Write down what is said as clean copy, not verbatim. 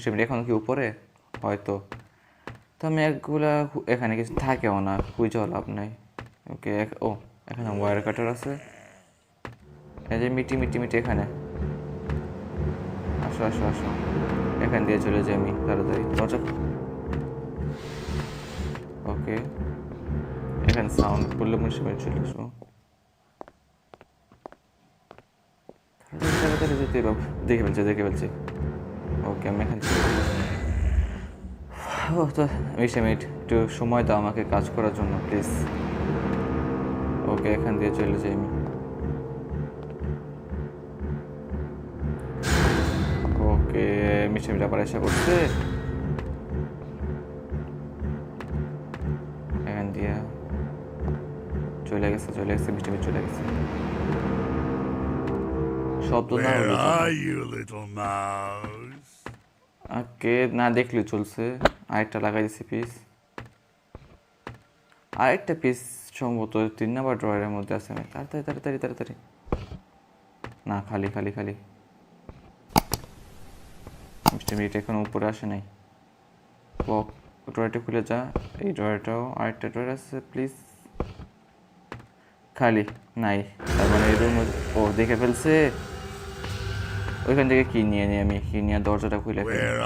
মিষ্টি মিষ্টি এখন কি উপরে হয়তো, তো আমি একগুলা এখানে কিছু থাকেও না, খুঁজেও লাভ নাই। ওকে, ও এখানে ওয়্যার কাটার আছে, এই যে মিটি মিটি মিটি এখানে। আসো আসো আসো, এখান দিয়ে চলে যাই আমি তাড়াতাড়ি, দরজা। ওকে, এখানে সাউন্ড করলে মিষ্টি মিষ্টি চলে আসবো। তাড়াতাড়ি যেতে বাবু, দেখে ফেলছে দেখে ফেলছে। ওকে, আমি এখান থেকে ও তো মিষ্টি মিনিট, একটু সময় দাও আমাকে কাজ করার জন্য প্লিজ। ওকে, এখান দিয়ে চলে যাই আমি। ওকে, মিষ্টি মিট আবার এসে করছে এখান দিয়ে, চলে গেছে চলে গেছে, মিষ্টি মিট চলে গেছে। শব্দ না Where হলে are you, little mouse? ওকে, না দেখলে চলছে। আরেকটা লাগাই দিছি পিস, আরেকটা পিস সম্ভবত 3 নাম্বার ড্রয়ারের মধ্যে আছে। আমি তাড়াতাড়ি তাড়াতাড়ি তাড়াতাড়ি, না খালি খালি খালি। মিষ্টি মিট এখন উপরে আসে নাই। ও, ড্রয়ারটা খুলে যা, এই ড্রয়ারটাও, আরেকটা ড্রয়ার আছে প্লিজ, খালি নাই। তার মানে এই রুম, ও দেখে ফেলছে। ওইখান থেকে কি নিয়ে নিই আমি, কি নিয়ে দরজাটা খুলে ফেলি। Where